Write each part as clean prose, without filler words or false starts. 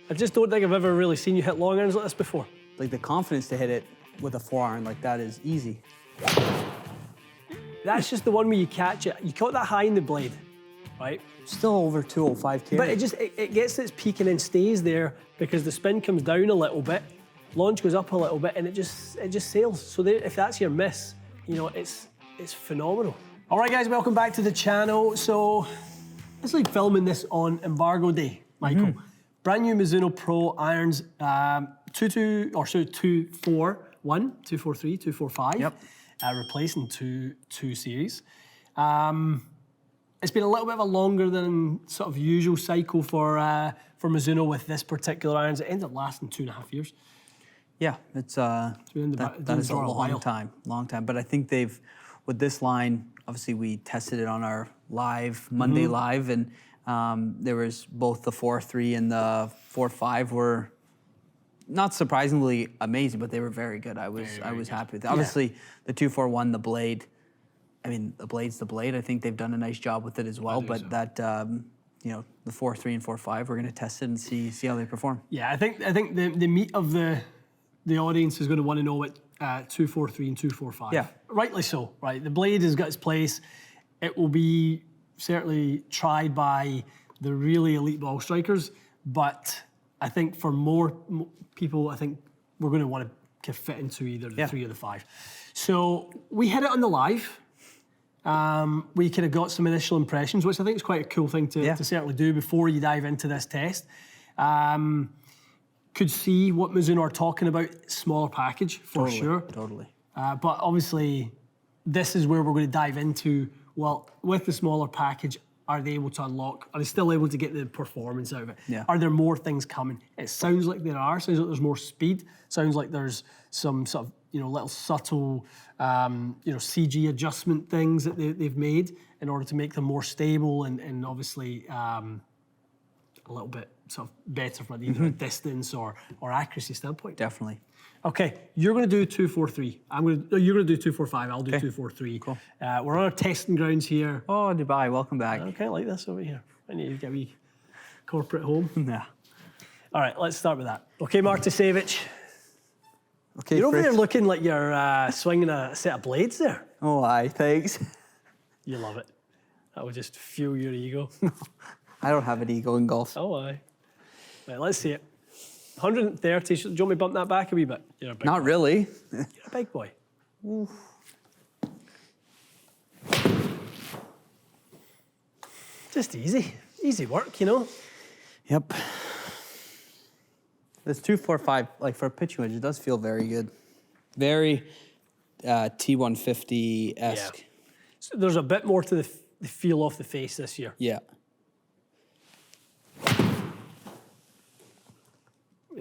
I just don't think I've ever really seen you hit long irons like this before. Like the confidence to hit it with a 4-iron like that is easy. That's just the one where you catch it. You caught that high in the blade, right? Still over 205 carry. But it gets its peak and then stays there because the spin comes down a little bit, launch goes up a little bit, and it just sails. So if that's your miss, you know, it's phenomenal. All right, guys, welcome back to the channel. So it's like filming this on embargo day, Michael. Brand new Mizuno Pro irons, 243, 245. Yep. Replacing two series. It's been a little bit of a longer than sort of usual cycle for Mizuno with this particular irons. It ended up lasting 2.5 years. Yeah, it's that is a long time. But I think they've, with this line, obviously we tested it on our live, Monday live, and there was both the 4.3 and the 4.5 were not surprisingly amazing, but they were very good. I was happy with it. Obviously, the 241, the blade. I mean, the blade's the blade. I think they've done a nice job with it as well. But so. That you know, the 4.3 and 4.5, we're going to test it and see how they perform. Yeah, I think the meat of the audience is going to want to know what 243 and 245. Yeah, rightly so. Right, the blade has got its place. It will be certainly tried by the really elite ball strikers, but I think for more people, I think we're going to want to fit into either the 3 or the 5. So we hit it on the live. We kind of got some initial impressions, which I think is quite a cool thing to certainly do before you dive into this test. Could see what Mizuno are talking about, smaller package for sure. Totally. But obviously, this is where we're going to dive into, well, with the smaller package, are they able to unlock, are they still able to get the performance out of it? Yeah. Are there more things coming? It sounds like there are, sounds like there's more speed, sounds like there's some sort of, you know, little subtle, you know, CG adjustment things that they've made in order to make them more stable and obviously a little bit sort of better from either a distance or accuracy standpoint. Definitely. Okay, you're going to do 243. You're going to do 245. I'll do 243. Cool. We're on our testing grounds here. Oh, Dubai, welcome back. I kind of like this over here. I need to get a wee corporate home. Yeah. All right, let's start with that. Okay, Martisevich. Okay, you're over there looking like you're swinging a set of blades there. Oh, aye, thanks. You love it. That will just fuel your ego. I don't have an ego in golf. Oh, aye. Right, let's see it. 130, do you want me to bump that back a wee bit? You're a big Not boy. Really. You're a big boy. Oof. Just easy work, you know? Yep. This 245, like for a pitching wedge, it does feel very good. Very T150-esque. Yeah. So there's a bit more to the feel off the face this year. Yeah.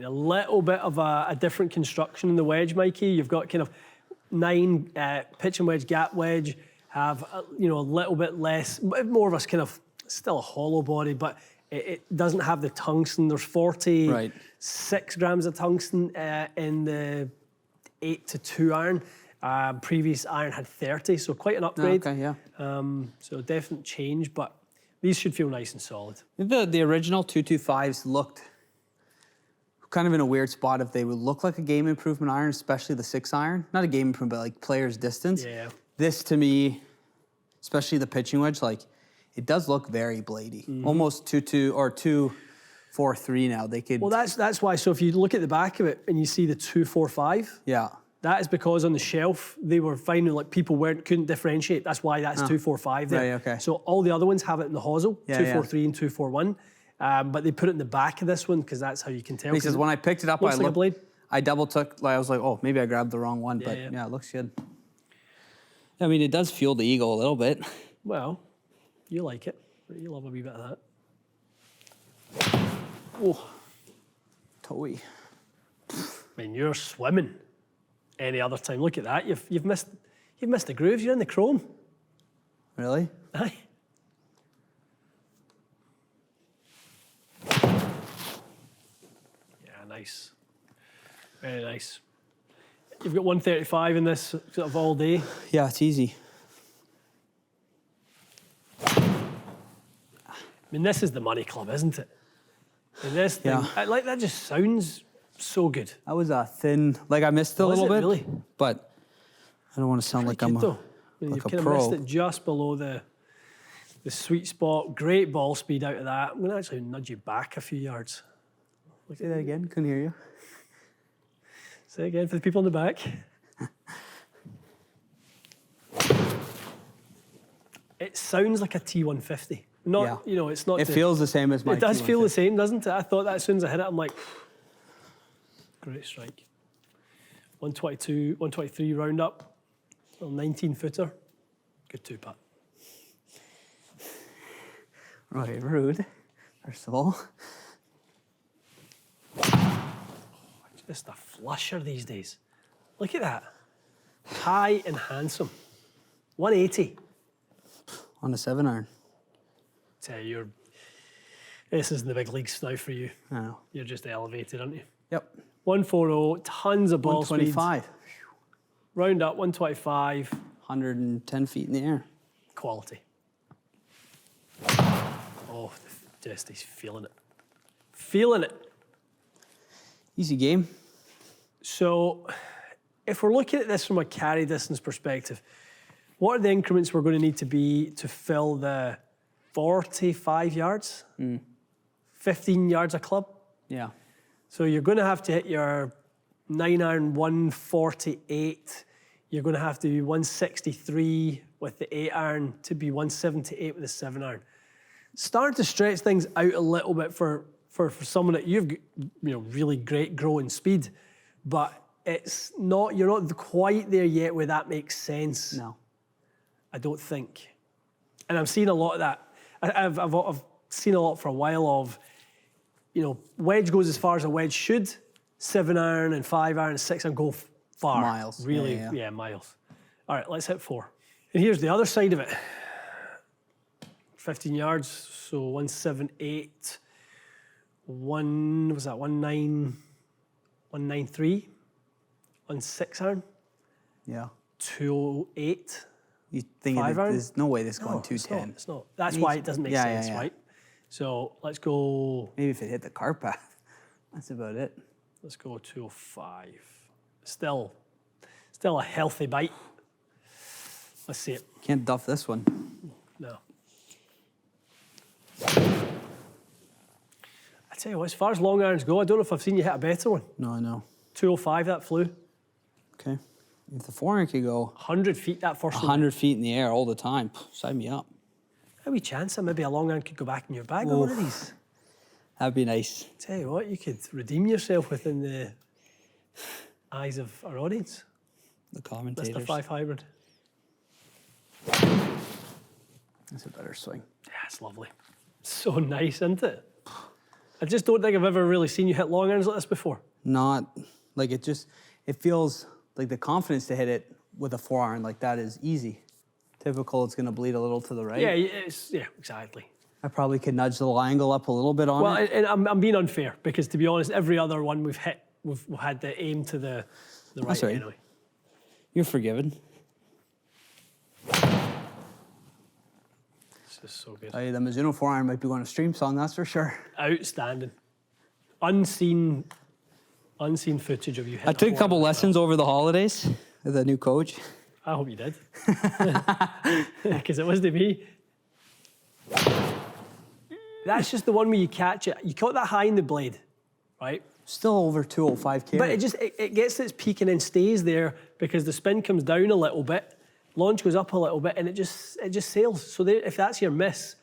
A little bit of a different construction in the wedge, Mikey. You've got kind of 9 pitch and wedge, gap wedge, have you know, a little bit less, more of a kind of still a hollow body, but it doesn't have the tungsten. There's 46 grams of tungsten in the 8 to 2 iron. Previous iron had 30, so quite an upgrade. Okay, yeah. So definite change, but these should feel nice and solid. The original 225s looked kind of in a weird spot if they would look like a game improvement iron, especially the 6 iron. Not a game improvement, but like player's distance. Yeah. This to me, especially the pitching wedge, like it does look very bladey. Almost 2.2 or 2.43 now. They could. Well, that's why. So if you look at the back of it and you see the 2.45. Yeah. That is because on the shelf they were finding like people couldn't differentiate. That's why that's 2.45 there. Right, okay. So all the other ones have it in the hosel, 2.43 and 2.41. But they put it in the back of this one because that's how you can tell. Because when I picked it up, I double took. Like I was like, oh, maybe I grabbed the wrong one. But yeah, it looks good. I mean, it does fuel the ego a little bit. Well, you like it. You love a wee bit of that. Oh, Toey. I mean, you're swimming. Any other time, look at that. You've missed the grooves. You're in the chrome. Really? Aye. Nice. Very nice. You've got 135 in this sort of all day. Yeah, it's easy. I mean, this is the money club, isn't it? And this thing, like that just sounds so good. That was a thin, like I missed a little bit. Really? But I don't want to sound like I'm You've a kind of pro. missed it just below the sweet spot. Great ball speed out of that. I'm going to actually nudge you back a few yards. Say that again. Couldn't hear you. Say it again for the people in the back. It sounds like a T150. Not, you know, it's not. It feels the same as my. It does T150. feel the same, doesn't it? I thought that as soon as I hit it, I'm like, great strike. 122, 123 round up, little 19-footer. Good two-putt. Right, rude. First of all. Just a flusher these days. Look at that. High and handsome. 180. On a 7-iron. Tell you, this is in the big leagues now for you. I know. You're just elevated, aren't you? Yep. 140, tons of ball speed. 125. Round up, 125. 110 feet in the air. Quality. Oh, just he's feeling it. Feeling it. Easy game. So, if we're looking at this from a carry distance perspective, what are the increments we're going to need to be to fill the 45 yards? 15 yards a club? Yeah. So you're going to have to hit your 9-iron 148. You're going to have to be 163 with the 8-iron to be 178 with the 7-iron. Starting to stretch things out a little bit for someone that you've really great growing speed, but it's not. You're not quite there yet where that makes sense. No. I don't think. And I'm seeing a lot of that. I've seen a lot for a while of, wedge goes as far as a wedge should. 7-iron and 5-iron and 6-iron go far. Miles. Really, yeah, miles. All right, let's hit 4. And here's the other side of it. 15 yards, so 178. 193 on 6-iron. Yeah. 208. You think there's no way this going 210? It's not. That's why it doesn't make sense, right? So let's go. Maybe if it hit the car path. That's about it. Let's go 205. Still a healthy bite. Let's see it. Can't duff this one. No. I tell you what, as far as long irons go, I don't know if I've seen you hit a better one. No, I know. 205, that flew. Okay. If the 4-iron could go 100 feet, that first one. 100 feet in the air all the time, sign me up. A wee chance that maybe a long iron could go back in your bag on one of these. That'd be nice. Tell you what, you could redeem yourself within the eyes of our audience. The commentators. Mr. 5 Hybrid. That's a better swing. Yeah, it's lovely. So nice, isn't it? I just don't think I've ever really seen you hit long irons like this before. Not, like it feels like the confidence to hit it with a 4-iron like that is easy. Typical, it's going to bleed a little to the right. Yeah, exactly. I probably could nudge the angle up a little bit on it. Well, and I'm being unfair because, to be honest, every other one we've hit, we've had the aim to the right. That's right. Anyway. You're forgiven. This is so good. The Mizuno 4-iron might be going to stream song, that's for sure. Outstanding. Unseen footage of you hitting. I took a couple lessons over the holidays with a new coach. I hope you did. Because it wasn't me. That's just the one where you catch it. You caught that high in the blade, right? Still over 205 carry. But it gets its peak and then stays there because the spin comes down a little bit, launch goes up a little bit, and it just sails. So if that's your miss,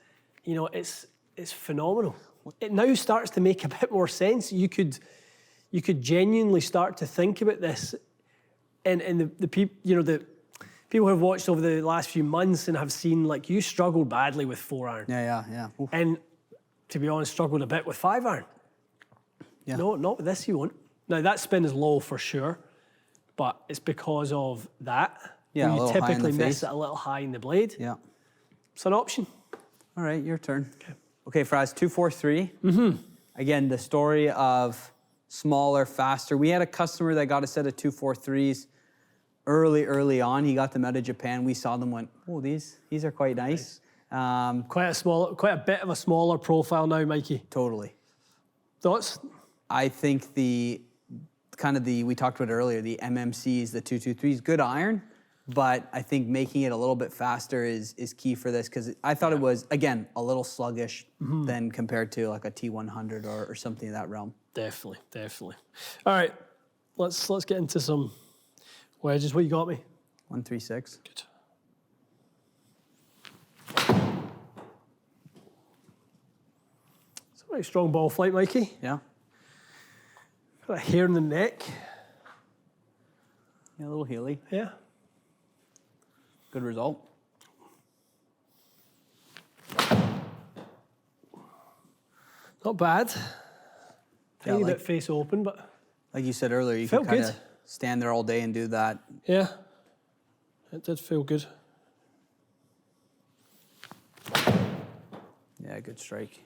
it's phenomenal. It now starts to make a bit more sense. You could genuinely start to think about this, and the people, the people who have watched over the last few months and have seen, like, you struggled badly with 4-iron. Yeah. Oof. And to be honest, struggled a bit with 5-iron. Yeah. No, not with this you won't. Now, that spin is low for sure, but it's because of that. Yeah, you typically miss face. it a little high in the blade. Yeah. It's an option. All right, your turn. Okay, Fraz, 243. Mm-hmm. Again, the story of smaller, faster. We had a customer that got a set of 243s early on. He got them out of Japan. We saw them, went, oh, these are quite nice. Quite a bit of a smaller profile now, Mikey. Totally. Thoughts? I think we talked about it earlier, the MMCs, the 223s, good iron, but I think making it a little bit faster is key for this, because I thought it was, again, a little sluggish than compared to like a T100 or something in that realm. Definitely, definitely. All right, let's get into some wedges. What you got me? 136. Good. It's a very strong ball flight, Mikey. Yeah. Got a hair in the neck. Yeah, a little heely. Yeah. Good result. Not bad. Yeah, Tiny bit face open, but like you said earlier, you felt can kind good. of stand there all day and do that. Yeah, it did feel good. Yeah, good strike.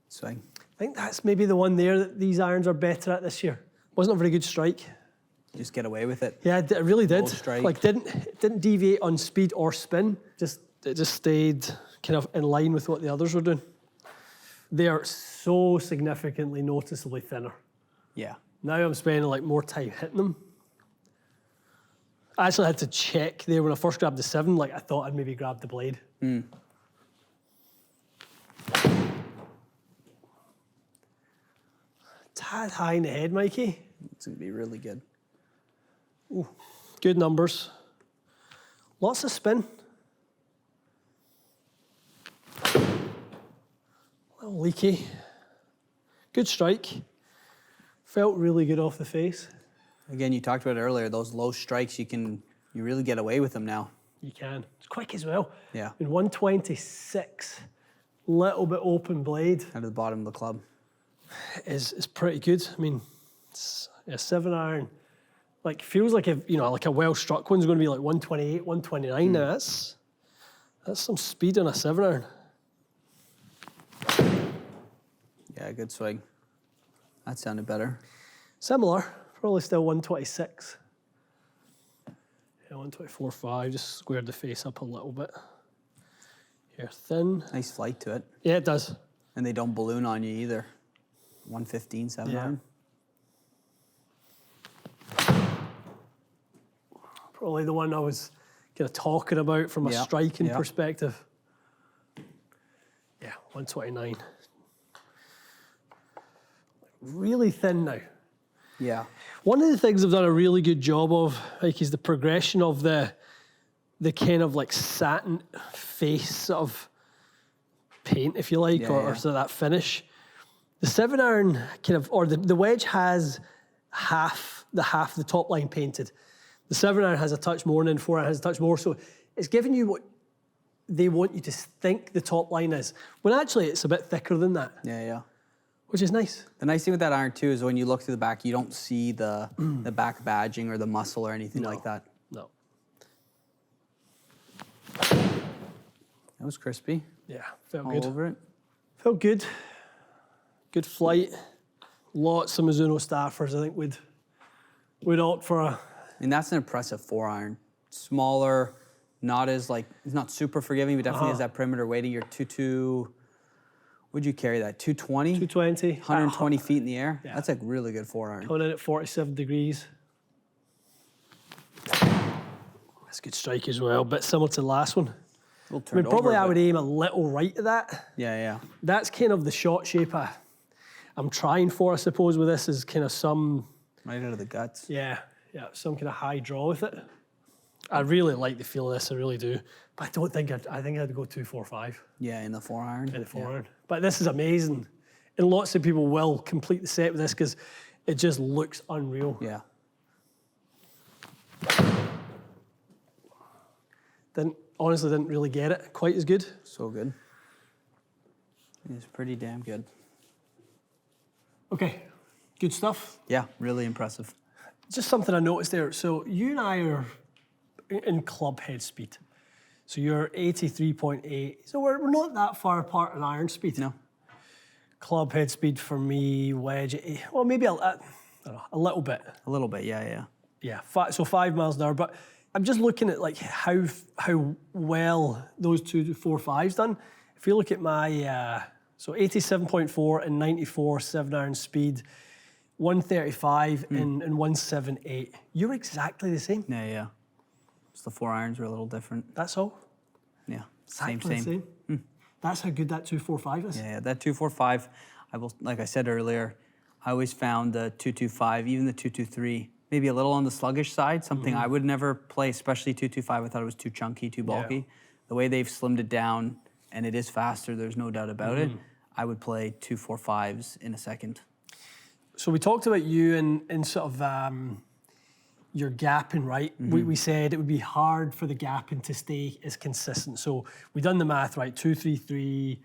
Swing. I think that's maybe the one there that these irons are better at this year. Wasn't a very good strike. Just get away with it. Yeah, it really did. Low strike. Like didn't deviate on speed or spin. It just stayed kind of in line with what the others were doing. They are so significantly noticeably thinner. Yeah. Now I'm spending like more time hitting them. I actually had to check there when I first grabbed the 7. Like I thought I'd maybe grabbed the blade. Tad high in the head, Mikey. It's going to be really good. Ooh, good numbers. Lots of spin. A little leaky. Good strike. Felt really good off the face. Again, you talked about it earlier, those low strikes, you really get away with them now. You can. It's quick as well. Yeah. In 126, little bit open blade. Out of the bottom of the club. Is pretty good. I mean, it's a 7-iron. Like feels like like a well struck one's going to be like 128, 129. Now that's some speed on a 7-iron. Yeah, good swing. That sounded better. Similar, probably still 126. Yeah, 124.5. Just squared the face up a little bit. Here, thin. Nice flight to it. Yeah, it does. And they don't balloon on you either. 115, 7-iron. Probably the one I was kind of talking about from a striking perspective. Yeah, 129. Really thin now. Yeah. One of the things I've done a really good job of, like, is the progression of the kind of like satin face of paint, if you like, or sort of that finish. The 7-iron kind of, or the wedge has half the top line painted. The 7-iron has a touch more, and then 4-iron has a touch more. So it's giving you what they want you to think the top line is, when actually it's a bit thicker than that. Yeah, yeah. Which is nice. The nice thing with that iron too is when you look through the back, you don't see the back badging or the muscle or anything like that. No. That was crispy. Yeah, felt All good. over it. Felt good. Good flight. Lots of Mizuno staffers, I think, would opt for a... I mean, that's an impressive 4-iron. Smaller, not as like, it's not super forgiving, but definitely has that perimeter weighting. You're 2.2, would you carry that? 220? 220. 120 feet in the air? Yeah. That's like really good 4-iron. Coming in at 47 degrees. That's a good strike as well, but similar to the last one. I mean, probably I would aim a little right at that. Yeah, yeah. That's kind of the shot shape I'm trying for, I suppose, with this, is kind of some... Right out of the guts. Yeah, some kind of high draw with it. I really like the feel of this, I really do. But I don't think I think I'd go 245. Yeah, in the 4-iron. In the 4-iron. But this is amazing. And lots of people will complete the set with this because it just looks unreal. Yeah. Honestly didn't really get it quite as good. So good. It's pretty damn good. Okay, good stuff. Yeah, really impressive. Just something I noticed there. So you and I are in club head speed. So you're 83.8. So we're not that far apart in iron speed. No. Club head speed for me, wedge, well, maybe a little bit. A little bit, yeah, yeah. Yeah, so 5 miles an hour. But I'm just looking at like how well those 245's done. If you look at my, so 87.4 and 94 7-iron speed, 135 and 178. You're exactly the same. Yeah. Just the 4 irons are a little different. That's all. Yeah, Exactly same. That's how good that 245 is. Yeah, that 245, like I said earlier, I always found the 225, even the 223, maybe a little on the sluggish side, something I would never play, especially 225. I thought it was too chunky, too bulky. Yeah. The way they've slimmed it down, and it is faster, there's no doubt about it, I would play 245s in a second. So we talked about you and sort of your gapping, right? We said it would be hard for the gapping to stay as consistent. So we done the math, right? 133,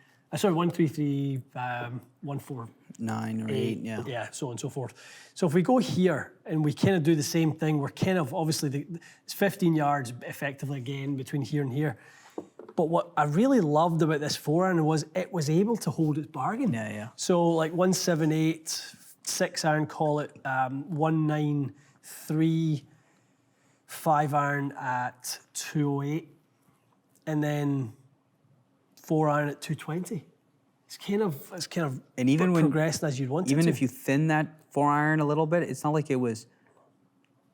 9 or 8, yeah. Yeah, so on and so forth. So if we go here and we kind of do the same thing, we're kind of, obviously, it's 15 yards effectively again between here and here. But what I really loved about this 4-iron was it was able to hold its bargain. Yeah. So like 178, 6-iron, call it 193, 5-iron at 208, and then 4-iron at 220. It's kind of and even when progressing as you'd want it to. Even if you thin that 4-iron a little bit, it's not like it was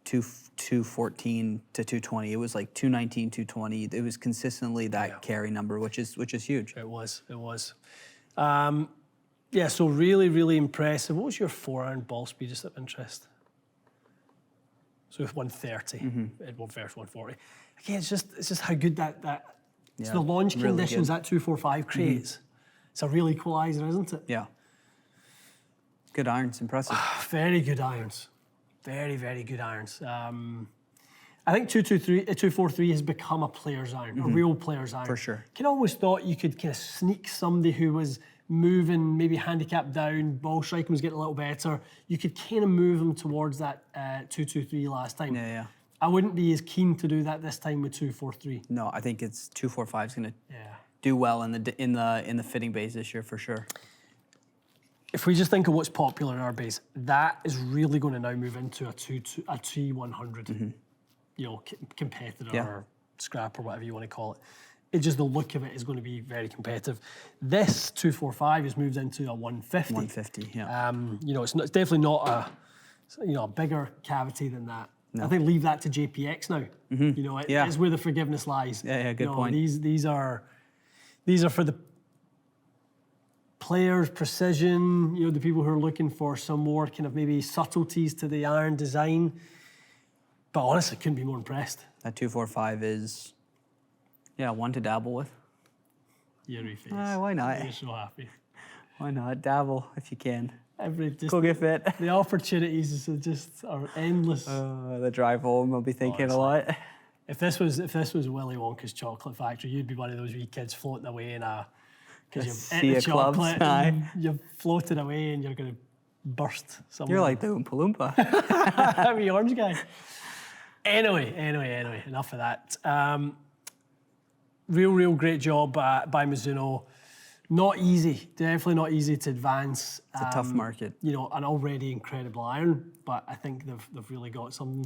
214 to 220. It was like 219, 220. It was consistently that carry number, which is huge. It was. Yeah, so really, really impressive. What was your 4-iron ball speed, just of interest? So with 130, at 140. Again, it's just how good that it's the launch really conditions good. that 245 creates. It's a real equalizer, isn't it? Yeah. Good irons, impressive. Very good irons. Very, very good irons. I think 243 has become a player's iron, a real player's iron. For sure. You almost thought you could kind of sneak somebody who was moving, maybe handicap down, ball striking was getting a little better. You could kind of move them towards that 223 last time. Yeah. I wouldn't be as keen to do that this time with 243. No, I think it's 245 is going to do well in the fitting bays this year for sure. If we just think of what's popular in our base, that is really going to now move into a T100, competitor or scrap or whatever you want to call it. It's just the look of it is going to be very competitive. This 245 has moved into a 150. 150, yeah. It's definitely not a bigger cavity than that. No. I think leave that to JPX now. It's where the forgiveness lies. Yeah, good point. These are for the players, precision, the people who are looking for some more kind of maybe subtleties to the iron design. But honestly, couldn't be more impressed. That 245 is, one to dabble with. Your face. Why not? You're so happy. Why not? Dabble if you can. Go get fit. The opportunities are endless. The drive home, I'll be thinking a lot. If this was Willy Wonka's chocolate factory, you'd be one of those wee kids floating away in because you've eaten the chocolate and you've floated away and you're going to burst somewhere. You're like the Oompa Loompa. I'm the orange guy. Anyway, enough of that. Real great job by Mizuno. Not easy, definitely not easy to advance. It's a tough market. An already incredible iron, but I think they've really got something.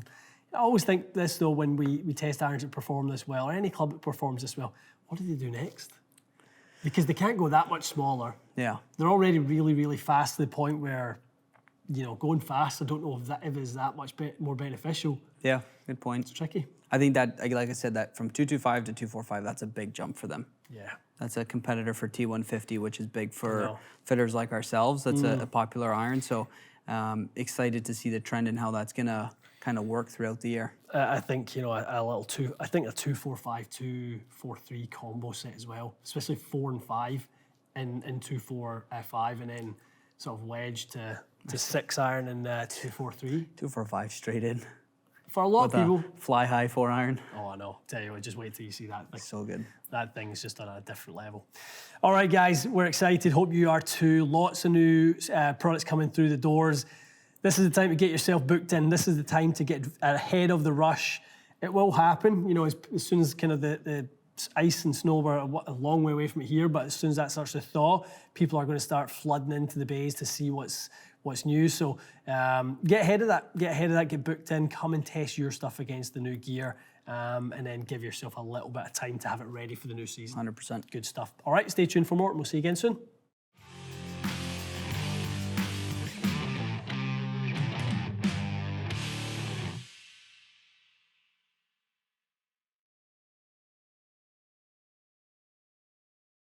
I always think this though, when we test irons that perform this well, or any club that performs this well, what do they do next? Because they can't go that much smaller. Yeah. They're already really, really fast to the point where, going fast, I don't know if it's that much more beneficial. Yeah, good point. It's tricky. I think that, like I said, that from 225 to 245, that's a big jump for them. Yeah. That's a competitor for T150, which is big for fitters like ourselves. That's a popular iron. So excited to see the trend and how that's going to kind of work throughout the year. I think, a 245, 243 combo set as well, especially 4 and 5 and 245, and then sort of wedge to 6-iron and 243. 245 straight in. For a lot of people. Fly high 4-iron. Oh, I know. Tell you what, just wait till you see that. So good. That thing is just on a different level. All right, guys, we're excited. Hope you are too. Lots of new products coming through the doors. This is the time to get yourself booked in. This is the time to get ahead of the rush. It will happen, as soon as kind of the ice and snow are a long way away from it here, but as soon as that starts to thaw, people are going to start flooding into the bays to see what's what's new. So get ahead of that. Get booked in. Come and test your stuff against the new gear, and then give yourself a little bit of time to have it ready for the new season. 100%. Good stuff. All right, stay tuned for more, and we'll see you again soon.